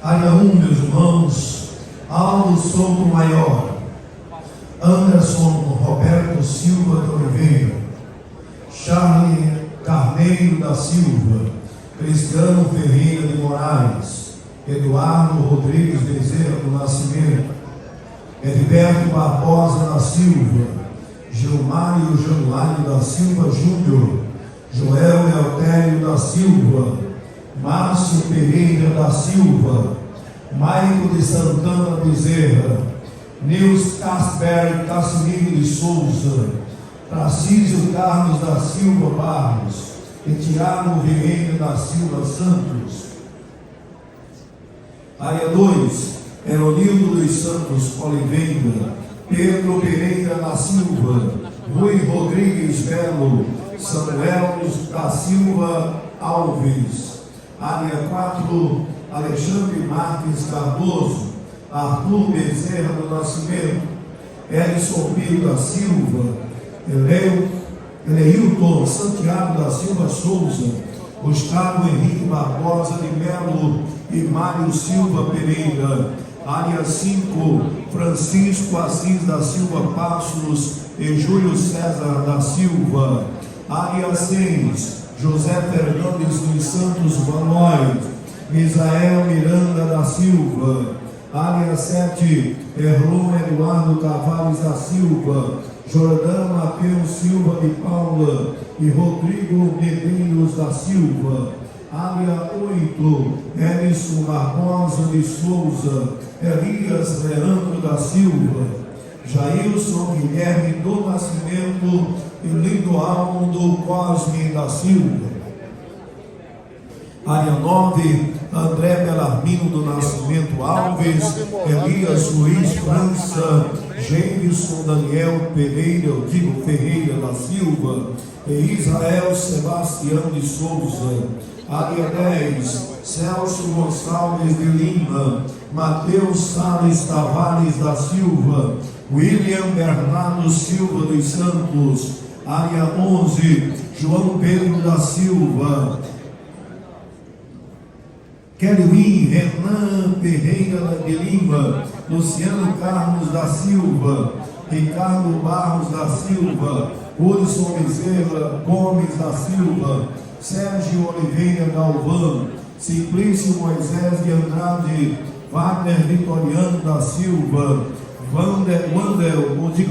Área 1, meus irmãos, Aldo Souto Maior, Anderson Roberto Silva de Oliveira, Charlie Carneiro da Silva, Cristiano Ferreira de Moraes, Eduardo Rodrigues Bezerra do Nascimento, Heriberto Barbosa da Silva, Gilmário Januário da Silva Júnior, Joel Eltério da Silva, Márcio Pereira da Silva, Maico de Santana Bezerra, Nils Casper Cassimiro de Souza, Tarcísio Carlos da Silva Barros e Tiago Vieira da Silva Santos. Área 2, Eronildo dos Santos Oliveira, Pedro Pereira da Silva, Rui Rodrigues Belo, Samuel da Silva Alves. Área 4, Alexandre Marques Cardoso, Arthur Bezerra do Nascimento, Edson Pio da Silva, Eleilton Santiago da Silva Souza, Gustavo Henrique Barbosa de Melo e Mário Silva Pereira. Área 5, Francisco Assis da Silva Passos e Júlio César da Silva. Área 6, José Fernandes dos Santos Vanoy, Misael Miranda da Silva. Área 7, Erlon Eduardo Tavares da Silva, Jordão Mateus Silva de Paula e Rodrigo Medeiros da Silva. Área 8, Edson Barbosa de Souza, Elias Leandro da Silva, Jailson Guilherme do Nascimento e Lindoaldo Cosme da Silva. Área 9, André Belarmino do Nascimento Alves, Elias Luiz França, Jameson Daniel Pereira, Ferreira da Silva e Israel Sebastião de Souza. Área 10, Celso Gonçalves de Lima, Mateus Salles Tavares da Silva, William Bernardo Silva dos Santos. Área 11, João Pedro da Silva, Kelvin Renan Ferreira de Lima, Luciano Carlos da Silva, Ricardo Barros da Silva, Hudson Bezerra Gomes da Silva, Sérgio Oliveira Galvão, Simplício Moisés de Andrade, Wagner Vitoriano da Silva,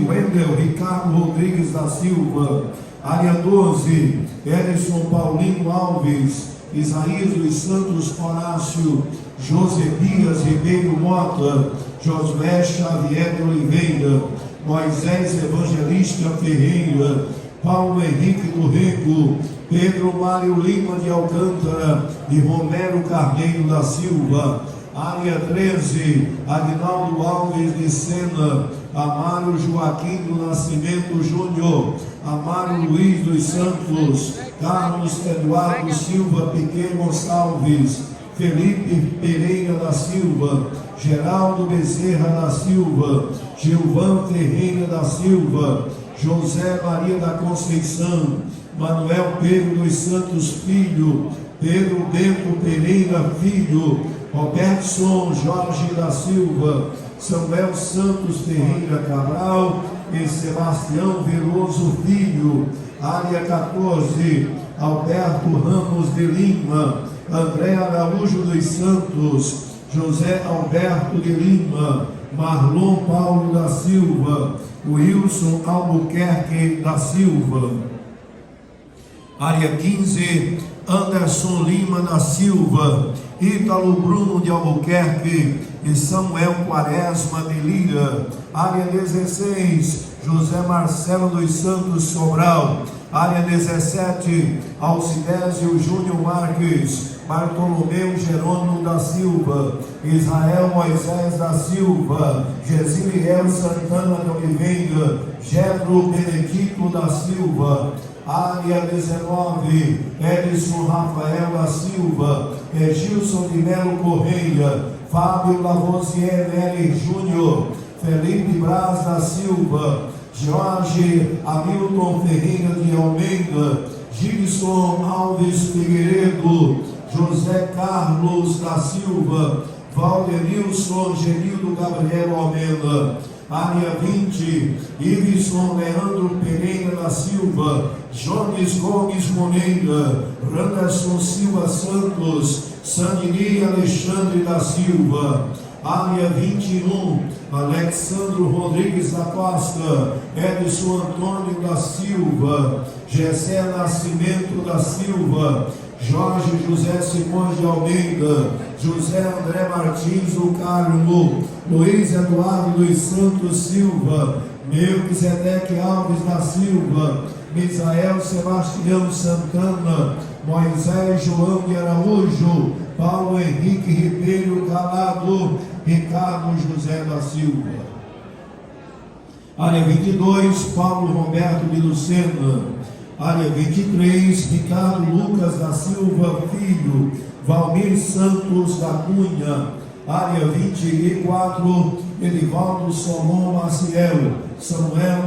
Wendel Ricardo Rodrigues da Silva. Área 12, Edson Paulino Alves, Isaías dos Santos Horácio, Josebias Ribeiro Mota, Josué Xavier de Oliveira, Moisés Evangelista Ferreira, Paulo Henrique do Rego, Pedro Mário Lima de Alcântara e Romero Carneiro da Silva. Área 13, Aguinaldo Alves de Sena, Amário Joaquim do Nascimento Júnior, Amário Luiz dos Santos, Carlos Eduardo Silva Piquet Gonçalves, Felipe Pereira da Silva, Geraldo Bezerra da Silva, Gilvan Ferreira da Silva, José Maria da Conceição, Manuel Pedro dos Santos Filho, Pedro Bento Pereira Filho, Robertson Jorge da Silva, Samuel Santos Ferreira Cabral e Sebastião Veloso Filho. Área 14, Alberto Ramos de Lima, André Araújo dos Santos, José Alberto de Lima, Marlon Paulo da Silva, Wilson Albuquerque da Silva. Área 15, Anderson Lima da Silva, Ítalo Bruno de Albuquerque e Samuel Quaresma de Lira. Área 16, José Marcelo dos Santos Sobral. Área 17, Alcidésio Júnior Marques, Bartolomeu Jerônimo da Silva, Israel Moisés da Silva, Gesiliel Santana de Oliveira, Gedro Benedito da Silva. Área 19, Edson Rafael da Silva, Egilson de Melo Correia, Fábio Lavoisier Nery Júnior, Felipe Braz da Silva, Jorge Hamilton Ferreira de Almeida, Gilson Alves Figueiredo, José Carlos da Silva, Valdenilson, Genildo Gabriel Almeida. Área 20, Iveson Leandro Pereira da Silva, Jones Gomes Moreira, Randerson Silva Santos, Sandini Alexandre da Silva. Área 21, Alexandro Rodrigues da Costa, Edson Antônio da Silva, Gessé Nascimento da Silva, Jorge José Simões de Almeida, José André Martins do Carmo, Luiz Eduardo dos Santos Silva, Melquisedeque Alves da Silva, Misael Sebastião Santana, Moisés João de Araújo, Paulo Henrique Ribeiro Calado, Ricardo José da Silva. Área 22, Paulo Roberto de Lucena. Área 23, Ricardo Lucas da Silva Filho, Valmir Santos da Cunha. Área 24, Edivaldo Solon Maciel, Samuel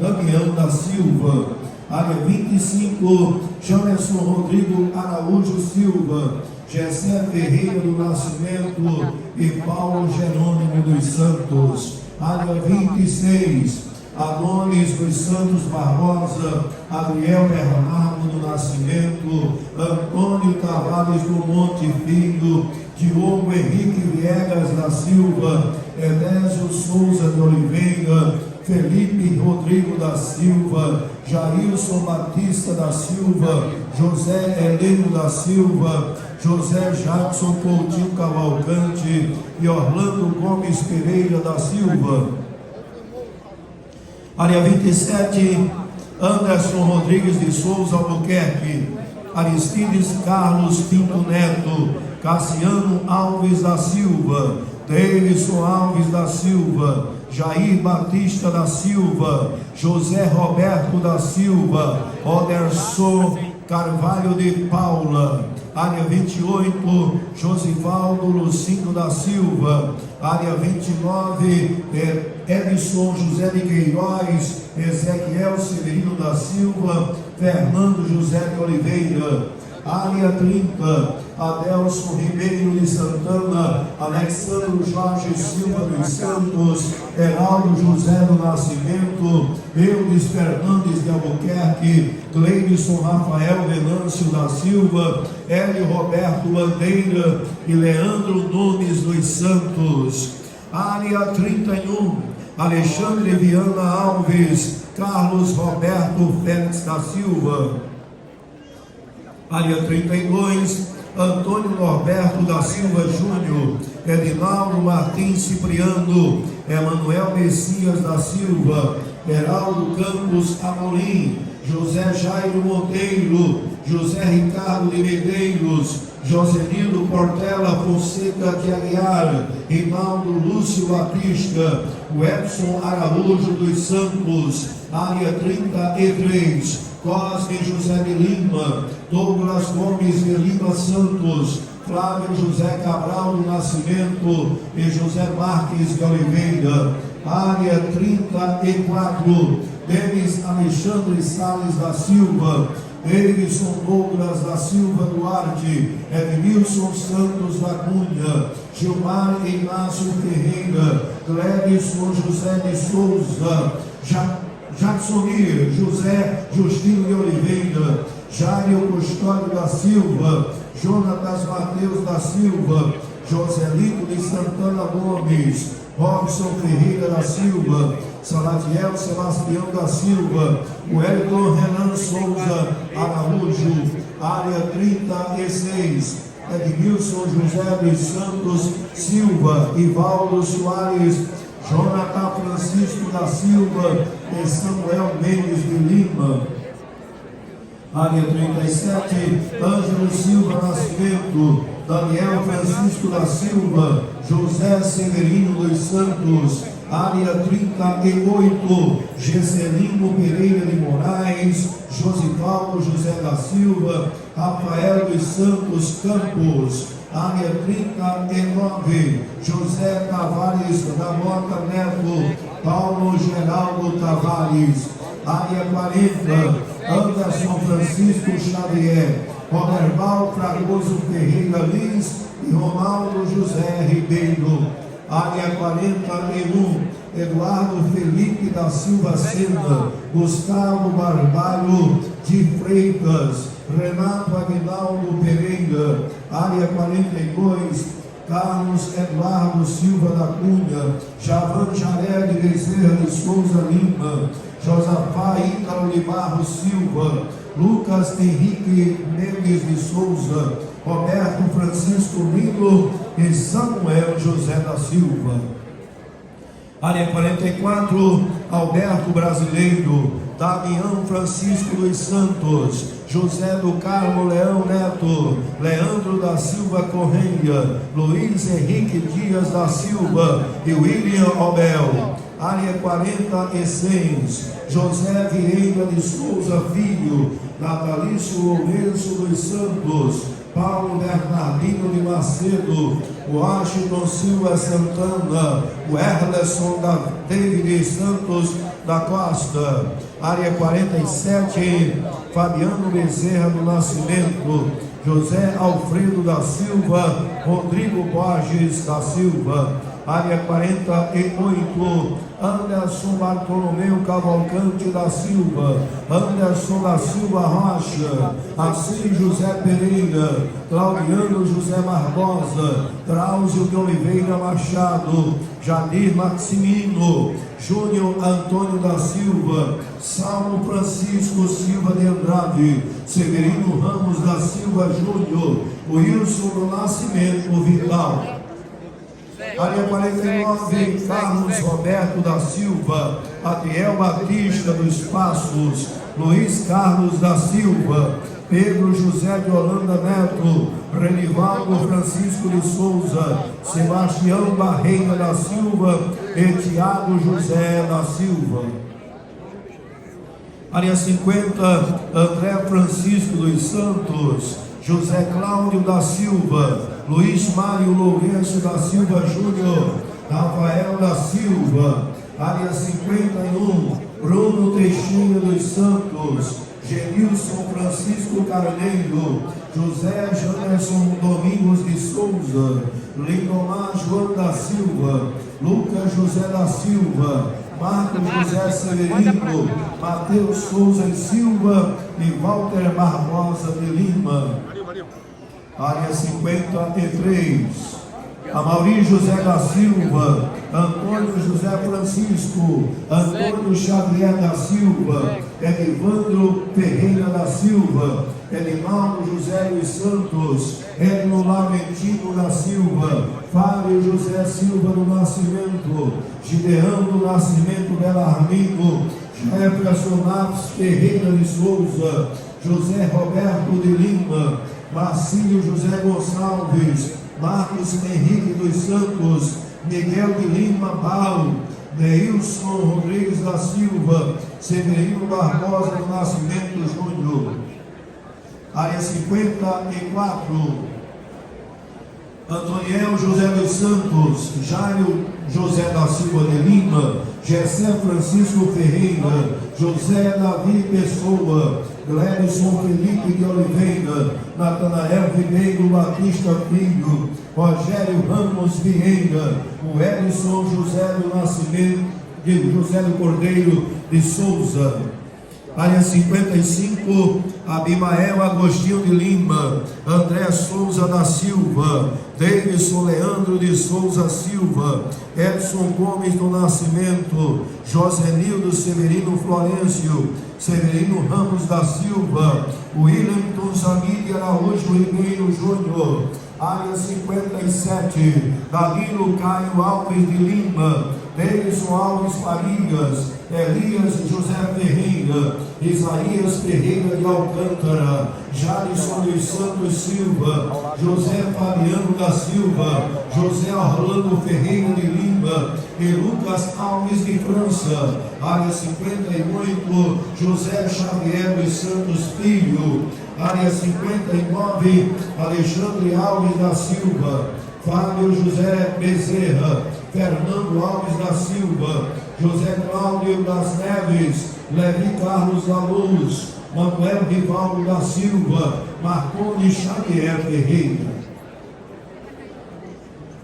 Damião da Silva. Área 25, Jamerson Rodrigo Araújo Silva, Gessé Ferreira do Nascimento e Paulo Jerônimo dos Santos. Área 26, Adonis dos Santos Barbosa, Adriel Bernardo do Nascimento, Antônio Tavares do Monte Filho, Diogo Henrique Viegas da Silva, Edésio Souza de Oliveira, Felipe Rodrigo da Silva, Jailson Batista da Silva, José Heleno da Silva, José Jackson Coutinho Cavalcante e Orlando Gomes Pereira da Silva. Área 27, Anderson Rodrigues de Souza Albuquerque, Aristides Carlos Pinto Neto, Cassiano Alves da Silva, Davidson Alves da Silva, Jair Batista da Silva, José Roberto da Silva, Oderson Carvalho de Paula. Área 28, Josivaldo Lucindo da Silva. Área 29, Edson José de Queiroz, Ezequiel Severino da Silva, Fernando José de Oliveira. Área 30, Adelson Ribeiro de Santana, Alexandre Jorge Silva dos Santos, Heraldo José do Nascimento, Eudes Fernandes de Albuquerque, Cleidson Rafael Venâncio da Silva, Hélio Roberto Bandeira e Leandro Nunes dos Santos. Área 31, Alexandre Viana Alves, Carlos Roberto Félix da Silva. Área 32, Antônio Norberto da Silva Júnior, Edinaldo Martins Cipriano, Emanuel Messias da Silva, Heraldo Campos Amorim, José Jairo Monteiro, José Ricardo de Medeiros, Josenildo Portela Fonseca de Aguiar, Rinaldo Lúcio Batista, Edson Araújo dos Santos. Área 33, Cosme José de Lima, Douglas Gomes de Lima Santos, Flávio José Cabral do Nascimento e José Marques de Oliveira. Área 34, Denis Alexandre Salles da Silva, Davidson Douglas da Silva Duarte, Edmilson Santos da Cunha, Gilmar Inácio Ferreira, Gledson José de Souza, Jacksonir José Justino de Oliveira, Jairo Custódio da Silva, Jonatas Mateus da Silva, Joselito de Santana Gomes, Robson Ferreira da Silva, Salatiel Sebastião da Silva, Wellington Renan Souza Araújo. Área 36, Edmilson José dos Santos Silva, Ivaldo Soares, Jonathan Francisco da Silva e Samuel Mendes de Lima. Área 37, Ângelo Silva Nascimento, Daniel Francisco da Silva, José Severino dos Santos. Área 38, Gesselino Pereira de Moraes, Josivaldo José da Silva, Rafael dos Santos Campos. Área 39, José Tavares da Mota Neto, Paulo Geraldo Tavares. Área 40, Anderson Francisco Xavier, Roberval Fragoso Ferreira Lins e Ronaldo José Ribeiro. Área 41, Eduardo Felipe da Silva Sena, Gustavo Barbalho de Freitas, Renato Aguinaldo Pereira. Área 42, Carlos Eduardo Silva da Cunha, Javan Jared Bezerra de Souza Lima, Josafá Ícaro de Barros Silva, Lucas Henrique Mendes de Souza, Roberto Francisco Lino e Samuel José da Silva. Área 44, Alberto Brasileiro, Damião Francisco dos Santos, José do Carmo Leão Neto, Leandro da Silva Correia, Luiz Henrique Dias da Silva e William Obel. Área 46, José Vieira de Souza Filho, Natalício Lourenço dos Santos, Paulo Bernardino de Macedo, Washington Silva Santana, o Erlerson da David Santos da Costa. Área 47, Fabiano Bezerra do Nascimento, José Alfredo da Silva, Rodrigo Borges da Silva. Área 48, Anderson Bartolomeu Cavalcante da Silva, Anderson da Silva Rocha, Assis José Pereira, Claudiano José Barbosa, Drauzio de Oliveira Machado, Jadir Maximino, Júnior Antônio da Silva, Saulo Francisco Silva de Andrade, Severino Ramos da Silva Júnior, Wilson do Nascimento Vital. Área 49, Carlos Roberto da Silva, Adriel Batista dos Passos, Luiz Carlos da Silva, Pedro José de Holanda Neto, Renivaldo Francisco de Souza, Sebastião Barreira da Silva e Tiago José da Silva. Área 50, André Francisco dos Santos, José Cláudio da Silva, Luiz Mário Lourenço da Silva Júnior, Rafael da Silva. Área 51, Bruno Teixeira dos Santos, Genilson Francisco Carneiro, José Janerson Domingos de Souza, Lindomar João da Silva, Lucas José da Silva, Marcos José Severino, Mateus Souza e Silva e Walter Barbosa de Lima. Área 53, Amaury José da Silva, Antônio José Francisco, Antônio Xavier da Silva, Edivandro Ferreira da Silva, Edinaldo José dos Santos, Edno Lamentino da Silva, Fábio José Silva do Nascimento, Gideão do Nascimento Belarmino, Jefferson Naves Ferreira de Souza, José Roberto de Lima, Marcílio José Gonçalves, Marcos Henrique dos Santos, Miguel de Lima Bal, Neilson Rodrigues da Silva, Severino Barbosa do Nascimento Júnior. Área 54, Antoniel José dos Santos, Jairo José da Silva de Lima, Gessé Francisco Ferreira, José Davi Pessoa, Gledson Felipe de Oliveira, Natanael Ribeiro Batista Filho, Rogério Ramos Vieira, o Edson José do Nascimento, José do Cordeiro de Souza. Área 55, Abimael Agostinho de Lima, André Souza da Silva, Davidson Leandro de Souza Silva, Edson Gomes do Nascimento, Josenildo Severino Florencio, Severino Ramos da Silva, Williamton Zamir Araújo Ribeiro Júnior. Área 57, Danilo Caio Alves de Lima, Deison Alves Farias, Elias José Ferreira, Isaías Ferreira de Alcântara, Jadson dos Santos Silva, José Fabiano da Silva, José Orlando Ferreira de Lima e Lucas Alves de França. Área 58, José Xavier dos Santos Filho. Área 59, Alexandre Alves da Silva, Fábio José Bezerra, Fernando Alves da Silva, José Cláudio das Neves, Levi Carlos da Luz, Manuel Rivaldo da Silva, Marconi Xavier Ferreira.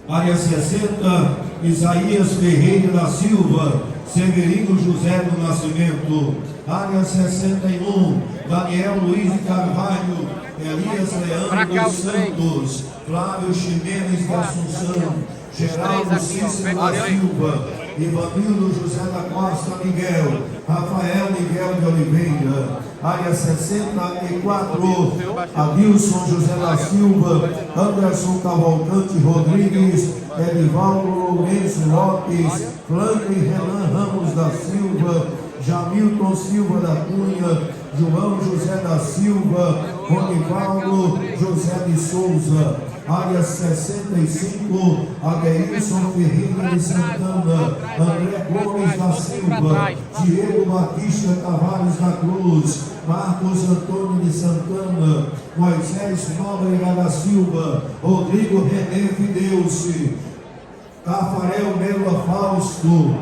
Área 60, Isaías Ferreira da Silva, Severino José do Nascimento. Área 61, Daniel Luiz de Carvalho, Elias Leandro dos Santos, Flávio Ximenes de Assunção, Geraldo Cícero da Silva, Ivanildo José da Costa Miguel, Rafael Miguel de Oliveira. Área 64, Adilson José da Silva, Anderson Cavalcante Rodrigues, Edivaldo Lourenço Lopes, Franklin Renan Ramos da Silva, Jamilton Silva da Cunha, João José da Silva, Ronivaldo José de Souza. Área 65, Adeilson Ferreira de Santana, André Gomes da Silva, Diego Batista Tavares da Cruz, Marcos Antônio de Santana, Moisés Nóbrega da Silva, Rodrigo René Fideuce, Tafarel Melo Fausto.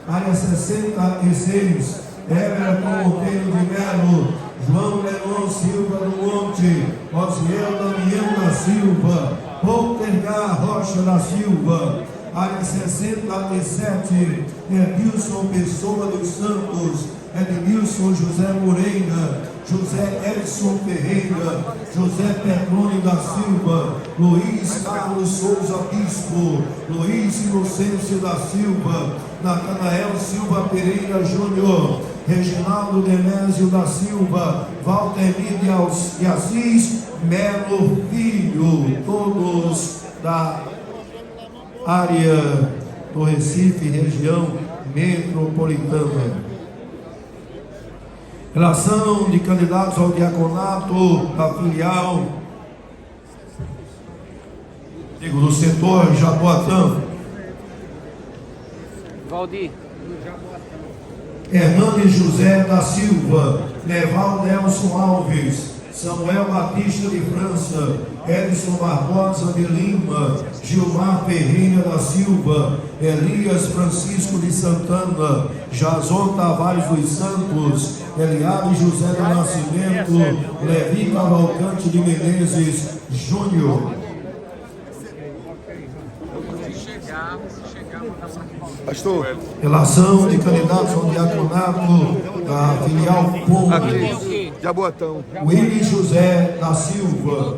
Área 66, Everton Monteiro de Melo, João Leon Silva do Monte, Osiel Damião da Silva, Poltergar Rocha da Silva. Área 67, Edilson Pessoa dos Santos, Edmilson José Moreira, José Edson Ferreira, José Petrone da Silva, Luiz Carlos Souza Bispo, Luiz Inocêncio da Silva, Natanael Silva Pereira Júnior, Reginaldo Demésio da Silva, Valtemir de Assis Melo Filho, todos da área do Recife, região metropolitana. Relação de candidatos ao diaconato da filial, do setor Jaboatão. Valdir. Hernandes José da Silva, Leval Nelson Alves, Samuel Batista de França, Edson Barbosa de Lima, Gilmar Ferreira da Silva, Elias Francisco de Santana, Jason Tavares dos Santos, Eliade José do Nascimento, Levi Cavalcante de Menezes Júnior. Pastor. Relação de candidatos ao diaconato da filial Ponte. Jaboatão. Willy José da Silva.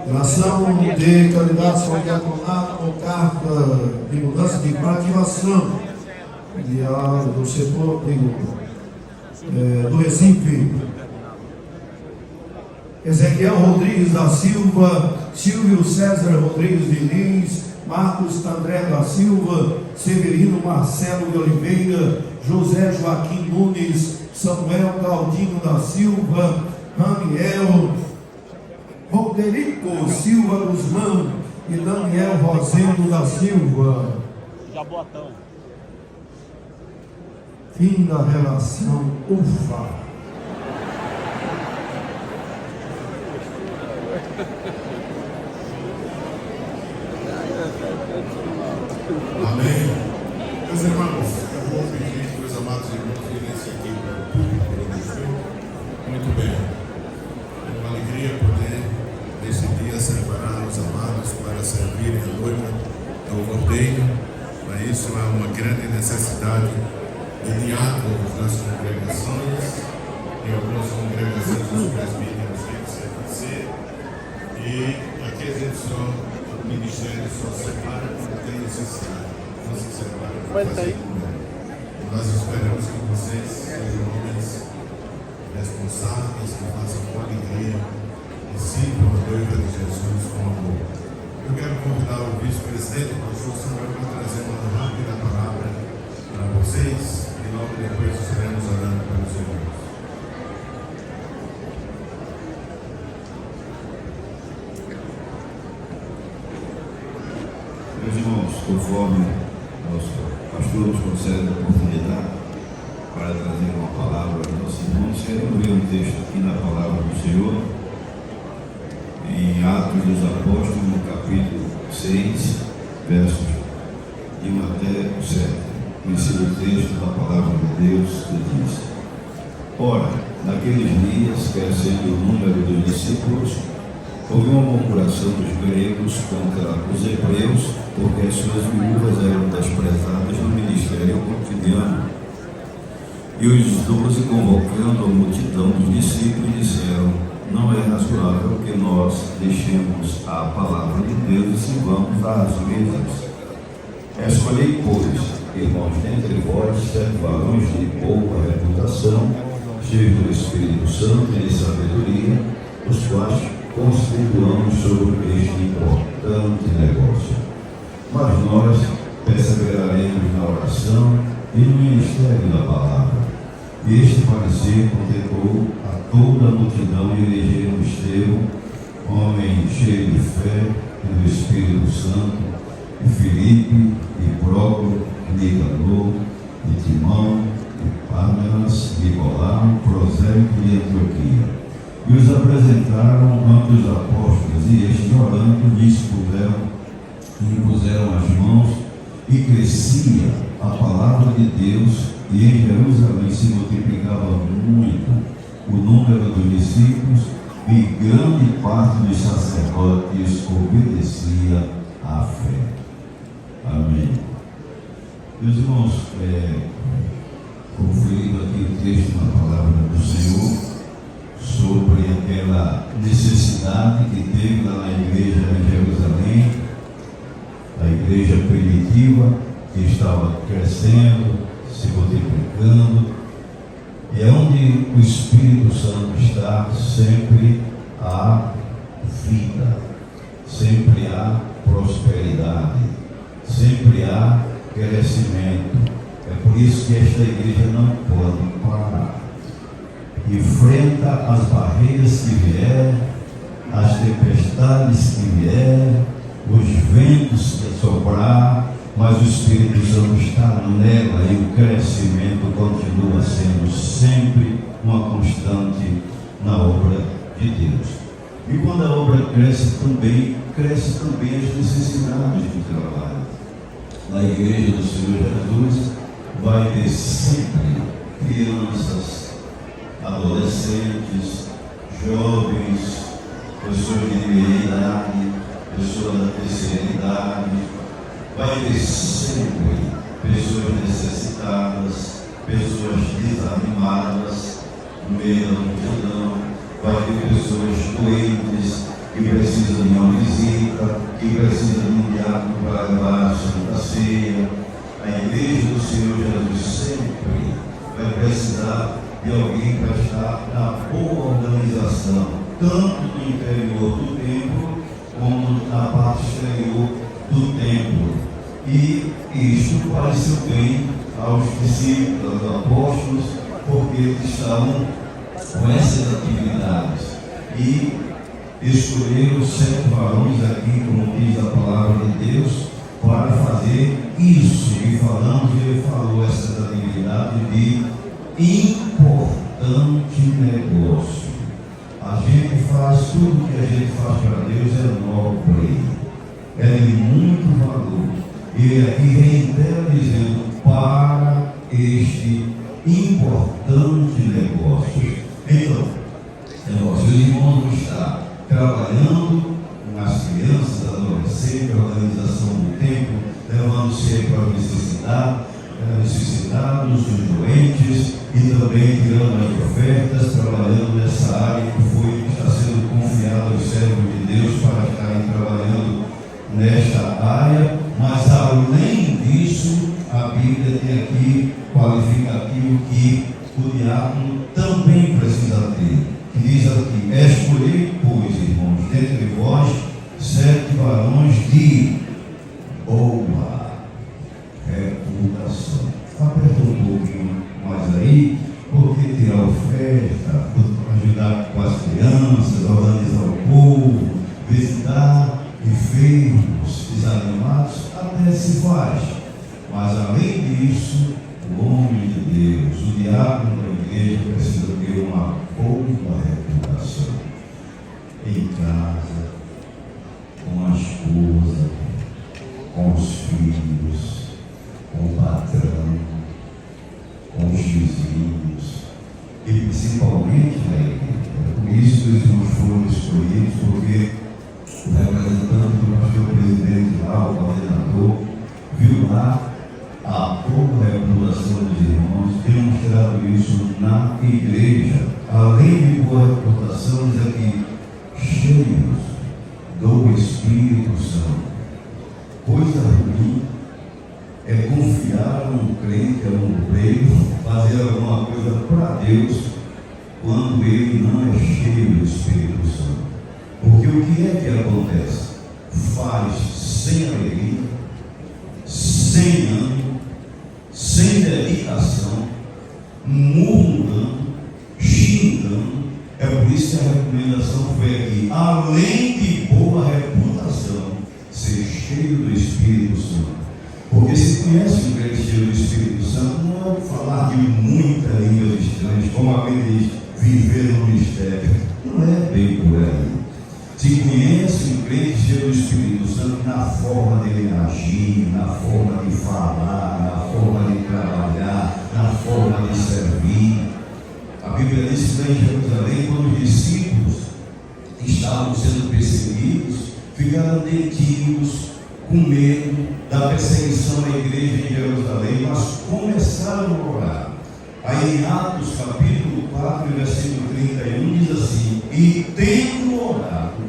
Relação de candidatos ao diaconato com carta de mudança de ativação do setor do Recife. Ezequiel Rodrigues da Silva, Silvio César Rodrigues de Lins, Marcos André da Silva, Severino Marcelo de Oliveira, José Joaquim Nunes, Samuel Galdino da Silva, Raniel, Roderico Silva Guzmão e Daniel Rosendo da Silva. Jaboatão. Fim da relação. Ufa! Amém. Meus irmãos, eu vou pedir, meus amados irmãos, que nesse aqui para o público europeu. Muito bem. É uma alegria poder, nesse dia, separar os amados para servirem a noiva do ordeio. Para isso, há uma grande necessidade de diáconos nas congregações. Em algumas congregações, os presbíteros têm que ser. E aqui a gente só, o ministério só separa quando tem necessidade. Não se separa para fazer tudo. Nós esperamos que vocês sejam homens responsáveis, que façam com alegria e sirvam a noiva de Jesus com amor. Eu quero convidar o vice-presidente, o pastor Samuel, para trazer uma rápida palavra para vocês e logo depois estaremos orando pelos irmãos. Meus irmãos, conforme nosso pastor nos concede a oportunidade para trazer uma palavra aos nossos irmãos, queremos ler um texto aqui na palavra do Senhor, em Atos dos Apóstolos, no capítulo 6, versos de 1 até o 7. Ensino o texto da palavra de Deus que diz: Ora, naqueles dias, crescendo o número dos discípulos, houve uma murmuração dos gregos contra os hebreus, porque as suas viúvas eram desprezadas no ministério cotidiano. E os 12, convocando a multidão dos discípulos, disseram: não é razoável que nós deixemos a palavra de Deus e sirvamos às mesas. Escolhei, pois, irmãos, dentre vós, 7 varões de boa reputação, cheios do Espírito Santo e de sabedoria, os quais constituamos sobre este importante negócio. Mas nós perseveraremos na oração e no ministério da palavra. E este parecer contentou a toda a multidão e elegeram Estevão, homem cheio de fé e do Espírito Santo, e Filipe, e Prócoro, e Nicanor, e Timão, e Pármenas, Nicolau, Prosélito de Antioquia. E os apresentaram ante os apóstolos, e estes, orando, lhes impuseram as mãos, e crescia a palavra de Deus, e em Jerusalém se multiplicava muito o número dos discípulos, e grande parte dos sacerdotes obedecia à fé. Amém. Meus irmãos, conferindo aqui o texto na palavra do Senhor, sobre aquela necessidade que teve lá na igreja em Jerusalém, a igreja primitiva, que estava crescendo, se multiplicando, e é onde o Espírito Santo está, sempre há vida, sempre há prosperidade, sempre há crescimento. É por isso que esta igreja não pode parar. Enfrenta as barreiras que vier, as tempestades que vier, os ventos que soprar, mas o Espírito Santo está nela e o crescimento continua sendo sempre uma constante na obra de Deus. E quando a obra cresce também as necessidades do trabalho. Na igreja do Senhor Jesus vai ter sempre crianças, adolescentes, jovens, pessoas de meia idade, pessoas da terceira idade. Vai ter sempre pessoas necessitadas, pessoas desanimadas no meio da multidão. Vai ter pessoas doentes que precisam de uma visita, que precisam de um diácono para levar a Santa Ceia. A igreja do Senhor Jesus sempre vai precisar de alguém para estar na boa organização, tanto no interior do templo, como na parte exterior do templo. E isto pareceu bem aos discípulos, aos apóstolos, porque eles estavam com essas atividades e escolheram 7 varões aqui, como diz a palavra de Deus, para fazer isso. E ele falou essas atividades de importante negócio. A gente faz tudo que a gente faz para Deus é nobre, é de muito valor. E aqui reitera dizendo: para este importante negócio. Então, os irmãos vão estar trabalhando com as crianças, adolescentes, a organização do templo, levando sempre para necessitados, os doentes, e também tirando as ofertas, trabalhando nessa área que está sendo confiada aos servos de Deus para estarem trabalhando nesta área. Mas além disso, a Bíblia tem aqui qualificativo que o diácono também precisa ter, que diz aqui: escolhei, pois, irmãos, dentre vós 7 varões de boa reputação. Aperta um pouquinho mais aí, porque tirar oferta, ajudar com as crianças, organizar o povo, visitar enfermos, desanimados, até se faz. Mas além disso, o homem de Deus, o diácono da igreja, precisa ter uma boa reputação em casa, com a esposa, com os filhos, com o patrão, com os vizinhos. Ele igreja, além de boa reputação, diz aqui, cheios do Espírito Santo. Coisa ruim é confiar a um crente, a um obreiro, fazer alguma coisa para Deus, quando ele não é cheio do Espírito Santo. Porque o que é que acontece? Faz sem alegria, sem ânimo, sem dedicação, murmurando, xingando. É por isso que a recomendação foi aqui, além de boa reputação, ser cheio do Espírito Santo. Porque se conhece um crente cheio do Espírito Santo, não é falar de muita língua estranha, como alguém diz, viver no mistério. Não é bem por aí. Se conhece um crente cheio do Espírito Santo na forma dele agir, na forma de falar, na forma de trabalhar, na forma de servir. A Bíblia diz que lá em Jerusalém, quando os discípulos estavam sendo perseguidos, ficaram detidos, com medo da perseguição da igreja em Jerusalém, mas começaram a orar. Aí em Atos capítulo 4, versículo 31, diz assim: e tendo orado,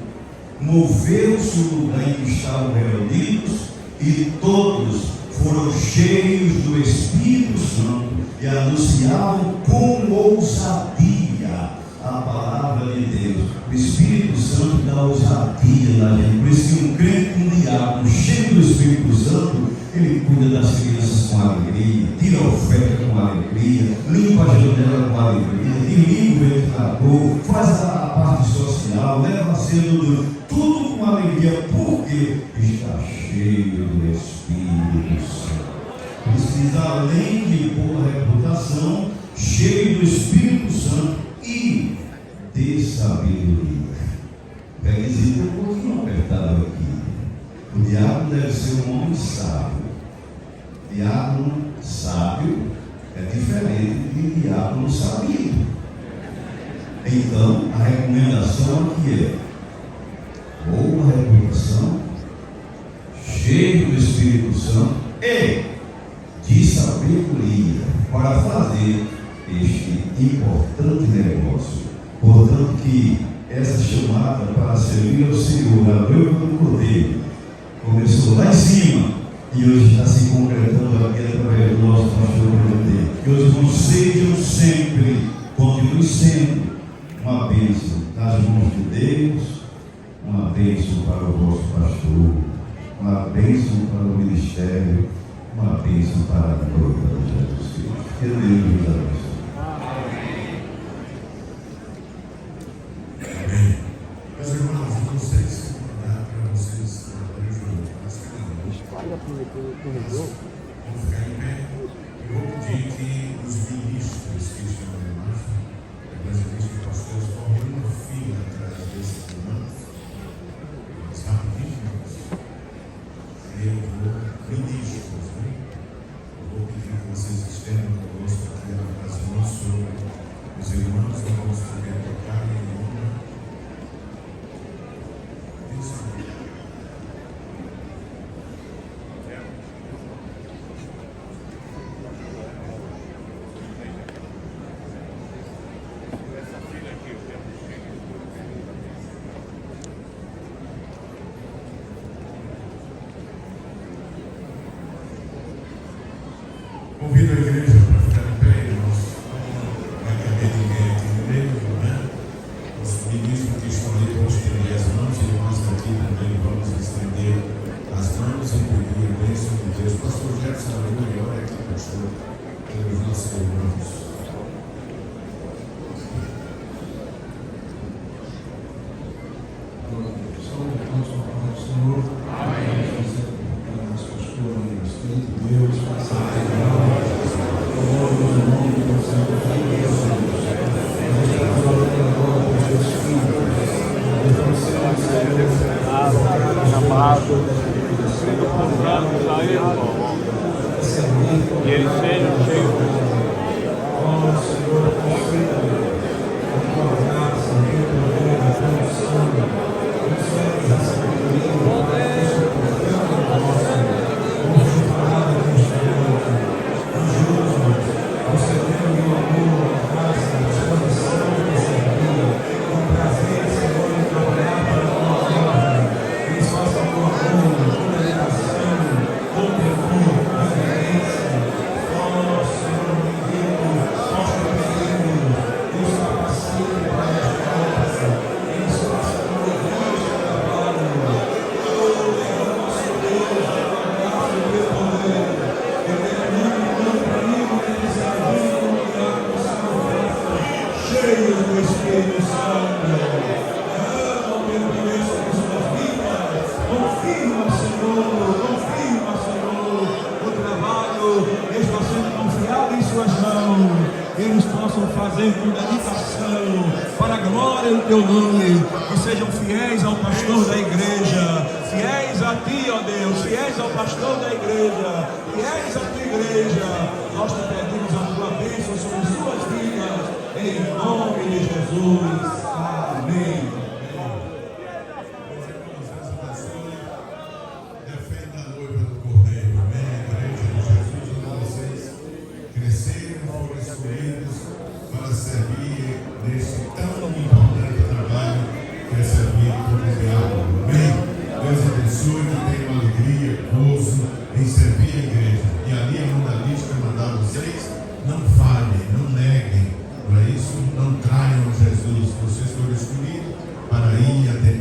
moveu-se o lugar em que estavam reunidos, e todos foram cheios do Espírito Santo e anunciavam com ousadia a palavra de Deus. O Espírito Santo dá ousadia na gente. Por isso que um crente, um diácono cheio do Espírito Santo, ele cuida das crianças com alegria, tira a oferta com alegria, limpa a janela com alegria, limpa o ventilador, faz a parte social, leva a cedo, tudo com alegria, porque está cheio do Espírito Santo. Precisa, além de boa reputação, cheio do Espírito Santo e de sabedoria. Requisito um pouquinho apertado aqui. O diácono deve ser um homem sábio. Diácono sábio é diferente de diácono sabido. Então, a recomendação aqui é boa reputação, cheio do Espírito Santo e de sabedoria para fazer este importante negócio. Portanto, que essa chamada para servir ao Senhor, a noiva do Cordeiro, começou lá em cima e hoje está se concretando aqui através do nosso pastor Cordeiro. Que os irmãos sejam sempre, continue sendo uma bênção nas mãos de Deus, uma bênção para o vosso pastor, uma bênção para o ministério, uma bênção para a noiva de Jesus Cristo. Que Deus nos abençoe. Meus irmãos, eu não sei se vou dar para vocês trabalharem juntos, mas que não. Vamos ficar em pé. Eu vou pedir que os ministros que estão na imagem, representantes de pastores, formem uma fila atrás desses irmãos. Mas rapidinho, eu vou, ministros, né? Eu vou pedir que vocês estendam conosco aqui as mãos sobre os irmãos, vamos poder tocar em nome. Convido a igreja para ficar em pé, irmãos. Não vai caber ninguém aqui no meio, né? Os ministros que estão ali vão estender as mãos e nós aqui também vamos estender as mãos e pedir a bênção de Deus. Pastor Jefferson, aleluia, olha aqui, pastor, pelos nossos irmãos. E eles sejam cheios Espírito Santo. Derrama o teu poder sobre suas vidas. Confirma, Senhor, o trabalho está sendo confiado em suas mãos. Eles possam fazer com dedicação para a glória do teu nome e sejam fiéis ao pastor da igreja, fiéis a ti, ó Deus, fiéis ao pastor da igreja, fiéis à tua igreja. Nós te pedimos a tua bênção sobre suas vidas, em nome de Jesus. Amém. Defenda a noiva do Cordeiro, amém. Igreja de Jesus, onde vocês cresceram, foram escolhidos para servir nesse tão importante trabalho que é servir como diálogo, amém. Deus abençoe, que tenham alegria, gozo em servir a igreja. E ali a lista mandar vocês, não falhem, não neguem, não é isso? Não traiam Jesus. Vocês foram escolhidos para ir até